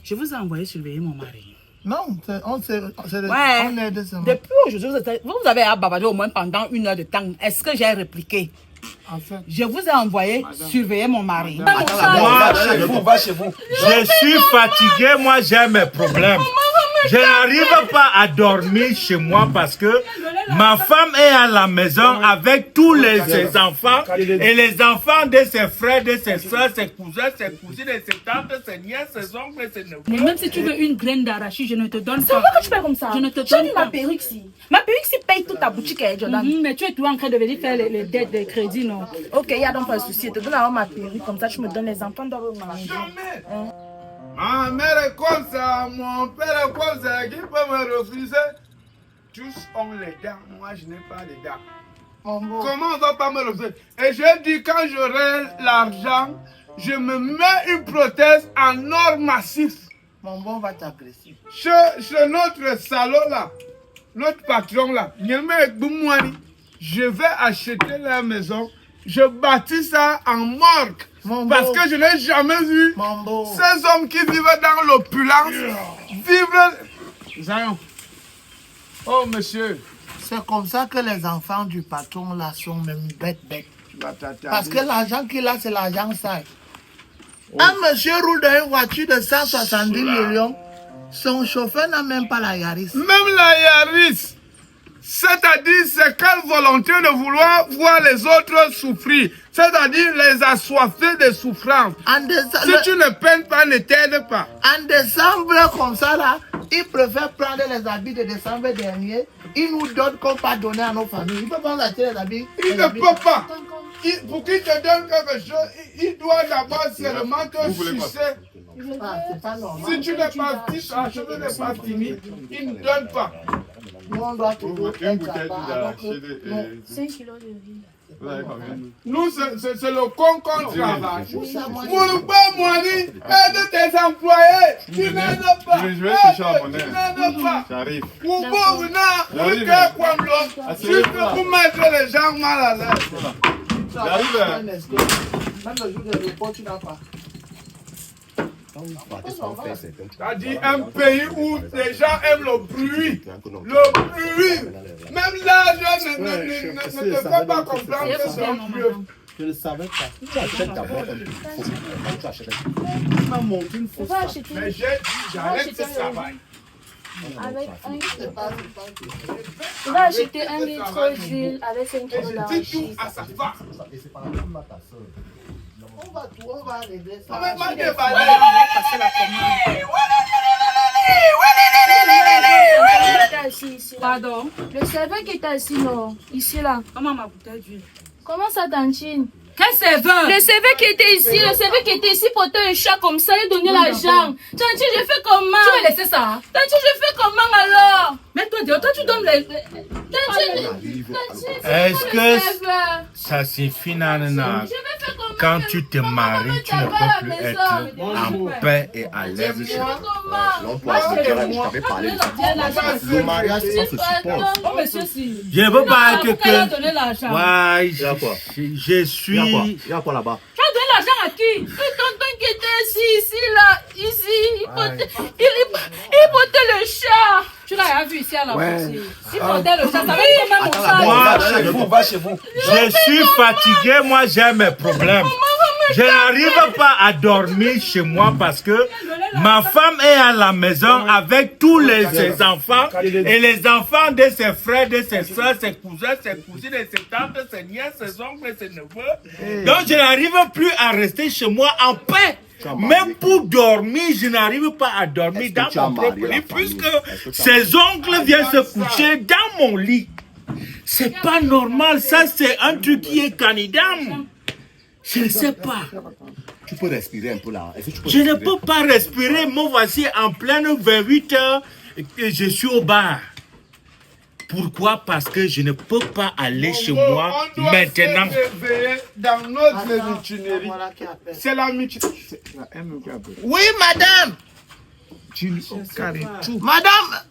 Je vous ai envoyé surveiller mon mari. Non, on est de ce Depuis aujourd'hui, vous avez bavarder au moins pendant 1 heure de temps. Est-ce que j'ai répliqué? En fait, je vous ai envoyé surveiller mon mari. Moi, chez vous. Je suis fatigué, moi j'ai mes problèmes. Je n'arrive pas à dormir chez moi parce que ma femme est à la maison avec tous ses enfants et les enfants de ses frères, de ses soeurs, ses cousins, ses cousines, ses tantes, ses nièces, ses oncles, ses neveux. Mais même si tu veux une graine d'arachide, je ne te donne pas. C'est pourquoi tu fais comme ça? Je ne te Tu as donne mis pas. ma perruque si. Ma perruque si paye toute ta boutique, Jordan. Mais tu es toujours en train de venir faire les dettes de crédit, non? Ok, il n'y a donc pas de souci. Je te donne alors ma perruque, comme ça tu me donnes les enfants dans le manger. Ma mère est comme ça, mon père est comme ça, qui peut me refuser? Tous ont les dents, moi je n'ai pas les dents. Comment on va pas me refuser? Et je dis quand j'aurai l'argent, je me mets une prothèse en or massif. mon bon va t'agresser. Chez notre salaud là, notre patron là, je vais acheter la maison, je bâtis ça en morgue. Parce que je n'ai jamais vu ces hommes qui vivent dans l'opulence vivre. Zion. Oh monsieur. C'est comme ça que les enfants du patron là sont même bêtes. Parce que l'argent qu'il a, c'est l'argent sale. Un monsieur roule dans une voiture de 170 millions. Son chauffeur n'a même pas la Yaris. Même la Yaris. C'est-à-dire, c'est quelle volonté de vouloir voir les autres souffrir. C'est-à-dire, les assoiffés de souffrance. Si tu ne peines pas, ne t'aide pas. En décembre, comme ça, là, il préfère prendre les habits de décembre dernier. Il nous donne qu'on pas donner à nos familles. Il peut pas nous acheter les habits. Il ne peut pas. Pour qu'il te donne quelque chose, il doit d'abord seulement te sucer. C'est pas normal. Si tu n'es pas dit, la chose n'est pas finie, il ne donne pas. Nous, on doit toujours être là-bas. 5 kilos de riz. Nous, c'est le con qu'on travaille. Pour pas mourir, aide tes employés. Tu n'aides pas. Je vais chercher la monnaie. Tu n'aides pas. J'arrive. Pour vous, tu peux mettre les gens mal à l'aise. J'arrive. Même le jour de repos, tu n'as pas. C'est-à-dire un pays où les gens aiment le bruit. Le bruit. Même là, je ne te fais pas comprendre que c'est un vieux. Je ne savais pas. Tu achètes d'abord un peu. Tu achètes. Tu m'as monté une fausse. Mais j'ai dit, j'arrête ce travail. Avec il va acheter 1 litre d'huile avec 5 kilos d'arachide. C'est tout à sa femme. On va régler ça. Mais moi, je vais passer la commande. Pardon? Le serveur qui est assis, non, ici là. Comment ma bouteille d'huile? Comment ça, Tantine? Quel serveur? Le serveur qui était ici, le serveur qui était ici portait un chat comme ça, il donnait l'argent. Tantine, je fais comment? Tu vas laisser ça? Tantine, je fais comment alors? Mais toi, tu donnes les... Tantine, Est-ce que ça suffit, Nana? Quand tu te maries, tu ne peux plus être en paix et à l'aise chez toi. Le mariage, ça se supporte. Oh, monsieur, si. Je ne peux pas être Pourquoi il a donné l'argent? Ouais, Il y a quoi? je suis... Il y a quoi là-bas? Tu as donné l'argent à qui? le tonton qui était ici, là, ici, il portait le chat. Tu l'as vu ici à la boutique. Il portait le chat, ça va être comment mon Moi, chez vous. je suis fatigué, moi j'ai mes problèmes. Je n'arrive pas à dormir chez moi parce que ma femme est à la maison avec tous ses enfants et les enfants de ses frères, de ses soeurs, ses cousins, ses cousines, ses tantes, ses nièces, ses oncles, ses neveux. Donc je n'arrive plus à rester chez moi en paix. Même pour dormir, je n'arrive pas à dormir dans mon propre lit puisque ses oncles viennent se coucher dans mon lit. C'est pas normal, ça c'est un truc qui est canidam. Je ne sais pas. Tu peux respirer un peu là. Je ne peux pas respirer. Moi, voici en pleine 28 heures et je suis au bar. Pourquoi? Parce que je ne peux pas aller chez moi maintenant. Dans notre mutinerie. C'est la mutinerie. Oui, madame. Madame.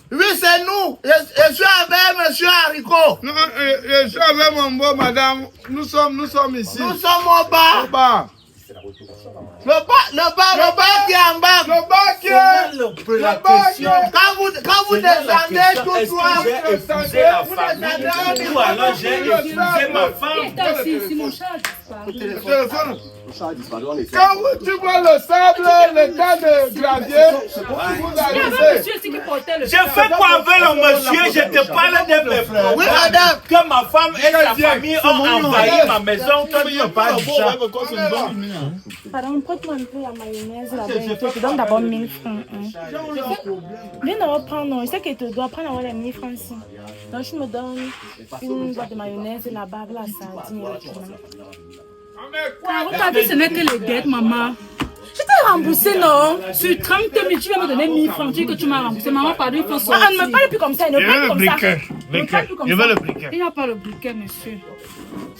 Oui, c'est nous. Je suis avec monsieur Haricot. Non, je suis avec mon beau madame. Nous sommes ici. Nous sommes au bar. Au bar. Le bar qui est en bas. Le bar la question. Quand vous descendez tout droit, J'ai épousé la famille ou alors j'ai épousé ma femme. Si mon chat a disparu. Téléphone. Le chat a disparu, en effet. Quand tu vois le sable, le tas de gravier, vous Il y avait un arrivez. monsieur ici qui portait le J'ai fait quoi avec le monsieur? Je te parle de mes problèmes. Oui, madame. Que ma femme et sa famille ont envahi ma maison. Toi, tu ne parles pas du chat. Pardon, prête-moi un peu la mayonnaise là-bas. Je te donne d'abord 1000 francs. Mais non, prends, non. Je sais qu'il te doit prendre les 1000 francs ici. Donc, je me donne une boîte de mayonnaise là-bas, la sardine. T'as vu, ce n'est que les dettes, maman. Je t'ai remboursé, non? Sur 30 000, tu vas me donner 1000 francs. Tu dis que tu m'as remboursé. Maman, pardon, il faut sortir. Ah, ne me parle plus comme ça. Ne me parle plus comme ça. Je veux le briquet. Il n'y a pas le briquet, monsieur.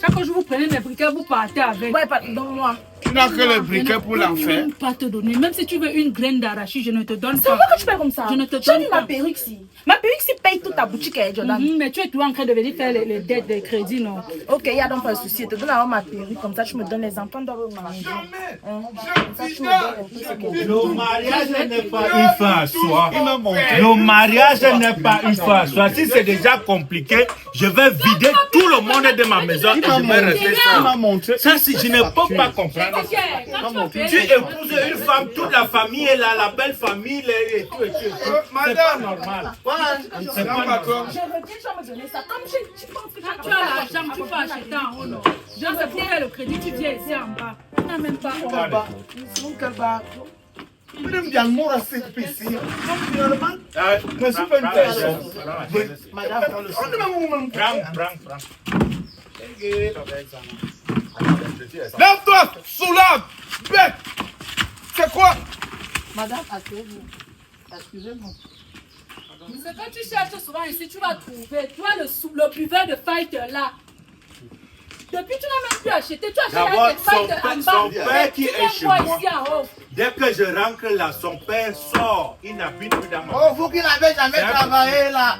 Chaque fois que je vous prenez mes briquets, vous partez avec. Ouais, donne-moi. Tu n'as que le briquet pour Je ne l'enfer. peux même pas te donner. Même si tu veux une graine d'arachide, je ne te donne C'est pas. pourquoi que tu fais comme ça? Je ne te Tu as donne mis pas. ma perruque ici. Ma perruque ici paye toute ta boutique, Jordan. Mais tu es toujours en train de venir faire les dettes des crédits, non? Ok, il n'y a donc pas de souci. Je te donne avant ma perruque. Comme ça, tu me donnes les enfants doivent manger. Comme ça, tu me donnes un peu ce que tu veux. Le mariage n'est pas une fin à soi. Le mariage n'est pas une fin à soi. Si c'est déjà compliqué, je vais vider tout le monde de ma maison et je vais rester ça. Ça, si je ne peux pas comprendre. Tu épouses une femme, toute la famille est là, la belle famille, et tout, et tout. C'est pas Madame. normal. C'est pas patron. Je reviens, tu vas me donner ça. Comme tu penses que Quand tu as l'argent, tu peux acheter en haut, non? Je sais pour faire le crédit, tu viens ici en bas. Tu n'as même pas honte. Madame Dialmour a fait ici. Mais c'est pas une personne. Madame, Prends. Lève-toi, soulave, bête. C'est quoi? madame, asseyez-vous. Excusez-moi. Ce que tu cherches souvent ici, tu vas trouver. Toi, le buveur de fighter là. Depuis, tu n'as même plus acheté. Tu achètes D'abord, avec fighter en bas. son père qui Tu est viens chez voir moi. ici en haut. Dès que je rentre là, son père sort. Il n'habite plus dans ma Oh, vous qui n'avez jamais travaillé là.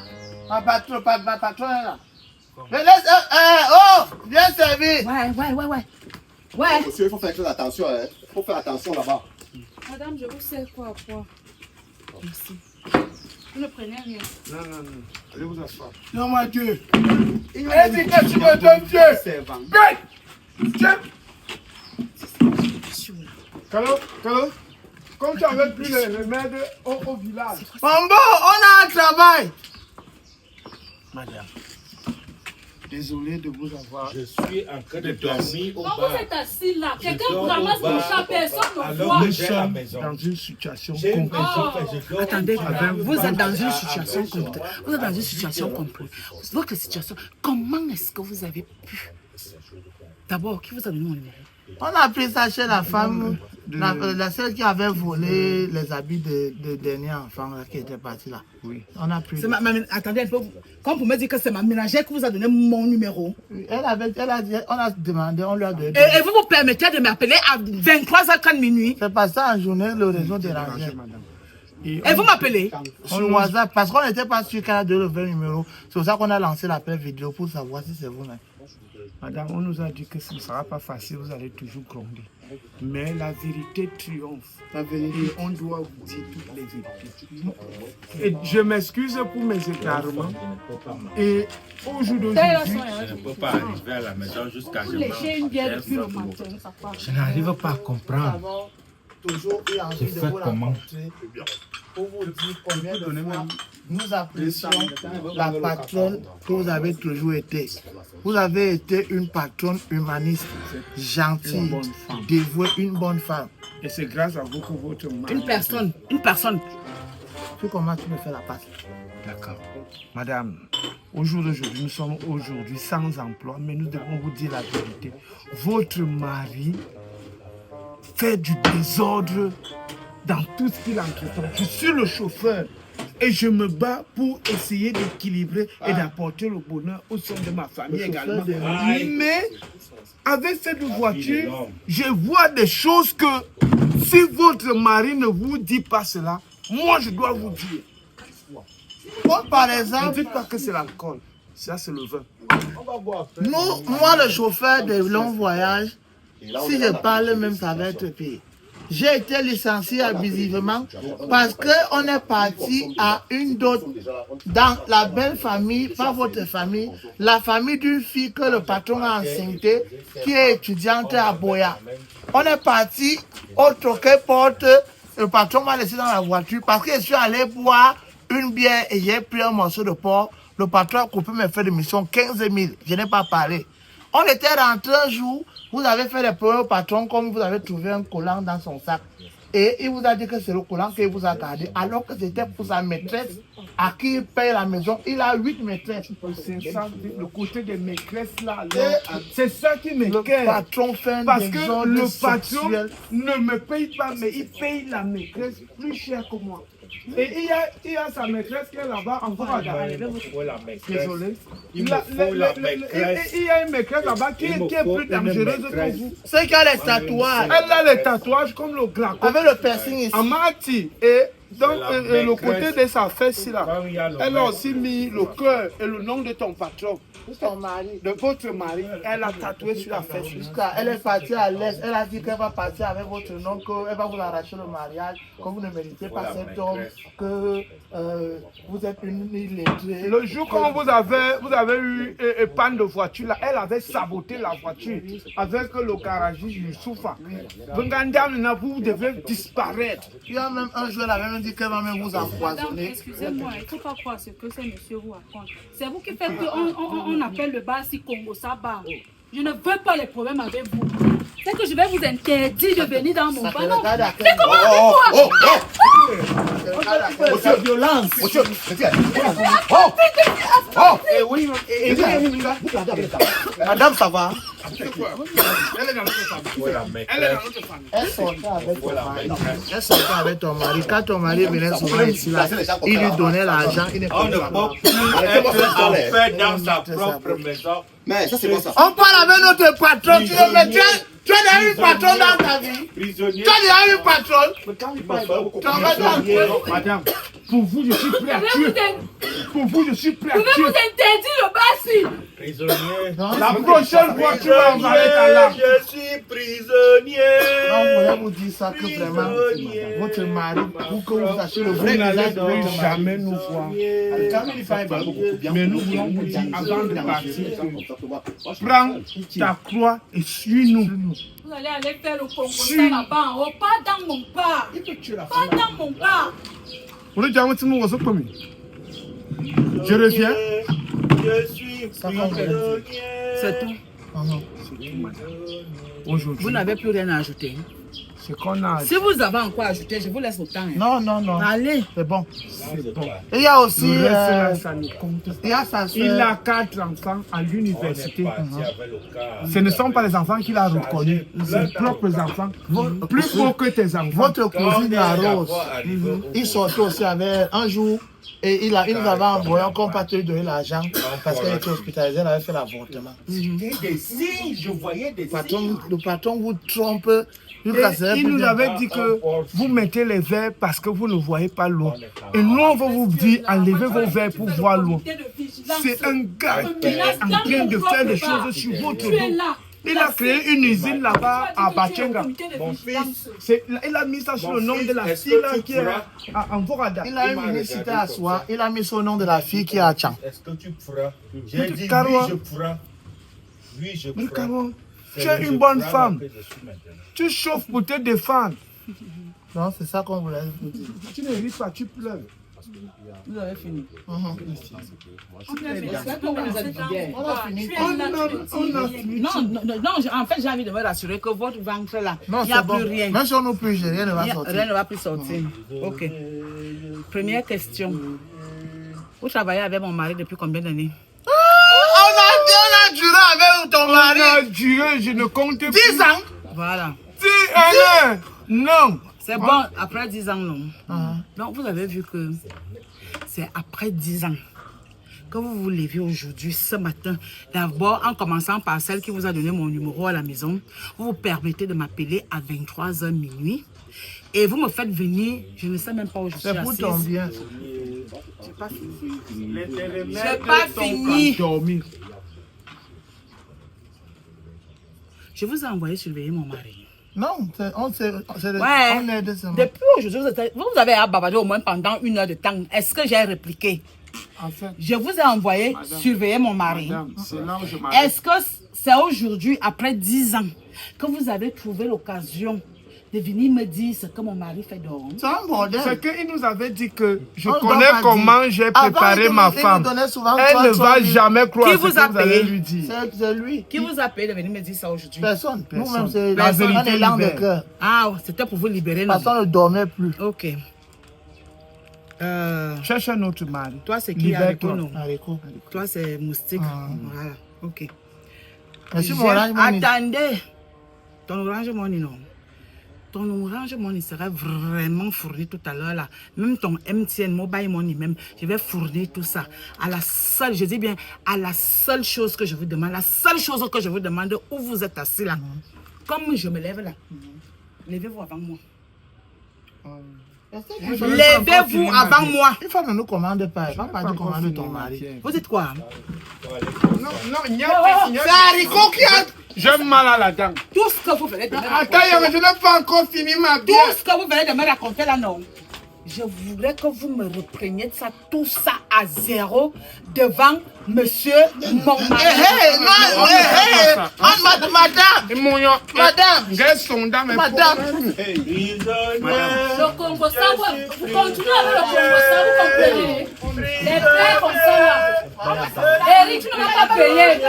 Ma patronne est là. Mais laisse, oh, bien servi. Ouais. Monsieur, il faut faire très attention. Il faut faire attention là-bas. Madame, je vous sers quoi à quoi? Merci. Vous ne prenez rien. Non. Allez vous asseoir. Non, mon Dieu. Il m'a dit que tu me donnes Dieu. Bête. Tiens. Calo. Comme tu avais pris le remède au village. Mambo, on a un travail. Madame, désolé de vous avoir. Je suis en train de dormir au Quand bar. vous êtes assis là, quelqu'un dors ramasse au bar. mon chat, personne ne Alors voit. que j'ai la maison. Dans une situation J'ai une compliquée. maison que je dors. Attendez, au bar. madame, vous êtes dans une situation compliquée. Vous êtes dans une situation compliquée. Votre situation, comment est-ce que vous avez pu... D'abord, qui vous a donné mon numéro? On a pris ça chez la femme, la celle qui avait volé les habits de dernier enfant là, qui était parti là. Oui. On a pris. Attendez un peu. Comme pour me dire que c'est ma ménagère qui vous a donné mon numéro. Elle a dit, on a demandé, on lui a donné. Et vous vous permettez de m'appeler à 23h30 minuit. C'est pas ça en journée, le réseau dérangeait. Et vous m'appelez? On le WhatsApp, parce qu'on n'était pas sûr qu'elle a donné le vrai numéro. C'est pour ça qu'on a lancé l'appel vidéo pour savoir si c'est vous-même. Madame, on nous a dit que ce ne sera pas facile, vous allez toujours gronder. Mais la vérité triomphe. La vérité. Et on doit vous dire toutes les vérités. Et je m'excuse pour mes égarements. Et au jour d'aujourd'hui, Je ne peux pas arriver à la maison jusqu'à Vous léchez une bière depuis le matin, ça passe. Je n'arrive pas à Nous comprendre. avons toujours eu envie J'ai de fait vous comment? rencontrer pour vous dire combien de fois nous apprécions la patronne que vous avez toujours été. Vous avez été une patronne humaniste, gentille, dévouée, une bonne femme. et c'est grâce à vous que votre mari... Une personne. Puis comment tu me fais la passe? D'accord. Madame, au jour d'aujourd'hui, nous sommes aujourd'hui sans emploi, mais nous devons vous dire la vérité. Votre mari fait du désordre dans tout ce qu'il entreprend. Je suis le chauffeur et je me bats pour essayer d'équilibrer et d'apporter le bonheur au sein de ma famille également. Mais avec cette voiture, je vois des choses que si votre mari ne vous dit pas cela, moi je dois vous dire. Comme par Ne exemple, dites pas que c'est l'alcool. Ça, c'est le vin. moi le chauffeur de longs voyages, si je parle même, ça va être pire. j'ai été licencié abusivement parce qu'on est parti à une dot dans la belle famille, pas votre famille, la famille d'une fille que le patron a enceintée, qui est étudiante à Boya. On est parti au troquet porte, le patron m'a laissé dans la voiture parce que je suis allé boire une bière et j'ai pris un morceau de porc. Le patron a coupé mes frais de mission 15 000. Je n'ai pas parlé. On était rentré un jour, vous avez fait des problèmes au patron comme vous avez trouvé un collant dans son sac. Et il vous a dit que c'est le collant qu'il vous a gardé, alors que c'était pour sa maîtresse à qui il paye la maison. Il a 8 maîtresses. C'est ça, le côté des maîtresses là. C'est ça qui me Le quitte. patron fait Parce des que ordres le patron sexuels. ne me paye pas, mais il paye la maîtresse plus cher que moi. Et il y a sa maîtresse qui est là-bas encore à Désolé. Il y a une maîtresse là-bas qui est plus dangereuse que vous. C'est qui a les tatouages. Elle a les tatouages comme le glaucome. Avec le piercing ici. Amati et donc le côté de sa fesse là, elle a aussi mis le cœur et le nom de ton patron. Ton mari. De votre mari, elle a tatoué sur la fesse. Elle est partie à l'est. Elle a dit qu'elle va partir avec votre nom, qu'elle va vous arracher le mariage, que vous ne méritez pas cet homme, que vous êtes une illettrée. Le jour quand vous avez eu une panne de voiture, là, elle avait saboté la voiture avec le garagiste Youssoufa. Vous devez disparaître. Il y a même un jour, elle avait même dit qu'elle va même vous Madame, empoisonner. excusez-moi, il ne faut pas croire ce que ces messieurs vous racontent. C'est vous qui faites qu'on appelle le bar si Congo ça bar. Je ne veux pas les problèmes avec vous. C'est que je vais vous interdire de venir dans mon bar. Non, c'est comment Monsieur, violence. Monsieur, oui, Madame, ça va? Elle est dans notre famille. Elle est dans notre famille. Elle sortait avec ton mari. Elle sortait avec ton mari. Quand ton mari venait souvent ici, là, il lui donnait l'argent. Il n'est pas On ne peut plus être en paix dans sa propre maison. mais ça c'est quoi ça? On parle avec notre patron. Tu as déjà eu patron dans ta vie? Prisonnier. Tu as déjà eu patron? Madame, pour vous, je suis prêt à tuer. Pour vous, je suis prêt à Vous tuer. vous interdire le bar si. Prisonnier. La prochaine fois, tu vas envoyer ta lame. Je suis prisonnier. Non, on voulait vous dire ça que vraiment, votre mari, pour que vous sachiez le vrai Vous n'allez visage de votre plus mari. jamais nous voir. Mais nous voulons vous dire avant de partir, prends ta croix et suis-nous. Vous allez aller faire le Congo ça là-bas en haut, pas dans mon bar. Pas dans mon bar. Je reviens. Je suis prisonnier. C'est tout. Aujourd'hui, Vous n'avez plus rien à ajouter. ce qu'on a Si vous avez encore à ajouter, je vous laisse le temps. hein. Non, non, non. Allez. C'est bon. c'est bon. Et il y a aussi. Le reste là, ça ne compte pas. Il y a sa Il soeur. a 4 enfants à l'université. Parti avec le car. Ce ne sont pas les enfants qu'il a reconnus, ses propres enfants. Plus beaux que tes enfants. Votre cousine, la Rose, Arrivé au il sortait aussi avec un jour. Et il nous avait envoyé qu'on pas te lui donner l'argent parce qu'elle était hospitalisée, elle avait fait l'avortement. des signes, je voyais des signes. Le patron vous trompe. Et il nous avait dit que vous mettez les verres parce que vous ne voyez pas loin. Et nous, on va vous dire, enlevez vos verres pour voir loin. C'est un gars qui est en train de faire des choses sur votre dos. Il a créé une usine là-bas à Bachenga. Mon fils, Il a mis ça sur le nom de la fille là qui est en Vorada. Il a une cité à soi, il a mis son nom de la fille qui est à Tchang. est-ce que tu pourras? J'ai dit oui, Caroua. je pourrai. Oui, je Mais pourrai. Caro, C'est tu es le une bonne drame femme. que je suis maintenant. Tu chauffes pour te défendre. Non, c'est ça qu'on voulait vous dire. Tu ne ris pas, tu pleures. Vous avez fini. Mhm. On a fini. On a fini. Non, non, non, en fait, j'ai envie de me rassurer que votre ventre là, il Non, n'y a c'est bon. plus rien. Même si on nous plus, rien ne va Rien sortir. ne va plus sortir. Ok. Première question. Vous travaillez avec mon mari depuis combien d'années? On a duré avec ton On mari a duré, je ne compte plus. 10 ans. Voilà. 10 années. Non. C'est bon, après 10 ans, non. Ah. Donc, vous avez vu que c'est après 10 ans que vous vous levez aujourd'hui, ce matin. D'abord, en commençant par celle qui vous a donné mon numéro à la maison, vous vous permettez de m'appeler à 23h minuit. Et vous me faites venir, je ne sais même pas où je suis C'est pour ton assise. bien. J'ai pas fini. J'ai J'ai pas fini. Dormir. Je vous ai envoyé surveiller mon mari. Non, on est de ce moment. Depuis aujourd'hui, vous avez ababadé au moins pendant 1 heure de temps. Est-ce que j'ai répliqué? En fait, Je vous ai envoyé surveiller mon mari. madame, c'est là où je m'arrête. Est-ce que c'est aujourd'hui, après 10 ans, que vous avez trouvé l'occasion de venir me dire ce que mon mari fait dehors? C'est un bordel. C'est qu'il nous avait dit que je On connais doit pas comment dire. j'ai Avant, préparé il ma nous femme. donnait souvent Elle ne 300 va 000. jamais croire Qui ce vous que a vous allez payé? lui dire. C'est lui. Qui vous a payé de venir me dire ça aujourd'hui? Personne. Nous-mêmes, c'est La vérité un élan de libère. cœur. Ah, c'était pour vous libérer. Non? Personne ne dormait plus. Ok. Cherche un autre mari. Toi, c'est qui? Libère-toi. Haricot, non? Haricot. Toi, c'est moustique. Voilà. Ok. Merci, mon orange money. Attendez. Ton orange money, non. Ton orange money serait vraiment fourni tout à l'heure là. Même ton MTN, mobile money même, je vais fournir tout ça. À la seule, je dis bien, à la seule chose que je vous demande, la seule chose que je vous demande, où vous êtes assis là. Comme je me lève là. Levez-vous avant moi. Levez-vous avant moi. Une femme ne nous commande pas. Elle va pas dire commande ton mari. Vous dites quoi? Non, C'est Haricot qui a... j'ai mal à la dent. Tout ce que vous venez de me Attends, je n'ai pas encore fini ma Tout bière. ce que vous venez de me raconter là, non. Je voudrais que vous me repreniez ça, tout ça à zéro devant monsieur mon mari. Madame. J'ai son dame. Madame. Le Congo ça, vous continuez avec le Congo ça, vous comprenez? Les frères comme ça là. Eric, tu ne m'as pas payé. Eric,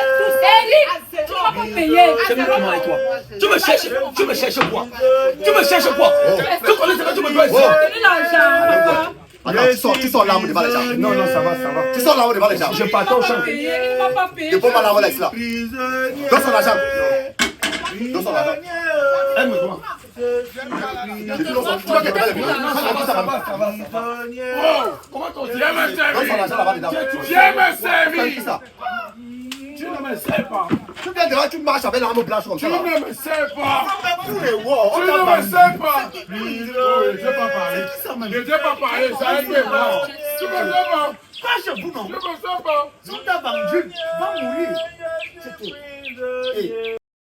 tu ne m'as pas payé. C'est comment avec toi? Tu me cherches quoi? Tu me cherches quoi? Tu connais ce que tu me dois ici? Donne l'argent. Attends, tu sors l'arme devant les gens. Non, ça va. Tu sors l'arme devant les gens. Je pars ton champ. Il ne m'a pas payé. De bon mal là, là. Donne son argent. Donne son argent. Aime-moi. Tu vas que comment ton Dieu me servir? Viens me servir. Tu ne me sais pas. Tu viens devant, tu marches avec l'arme blanche comme ça. Tu ne me sais pas. Tu ne me sais pas. Je ne sais pas parler. Je ne sais pas parler. Ça a été bon. Tu ne me sais pas. Cache-vous, non. Je ne me sais pas. Si on t'a vendu, va mourir. C'est tout.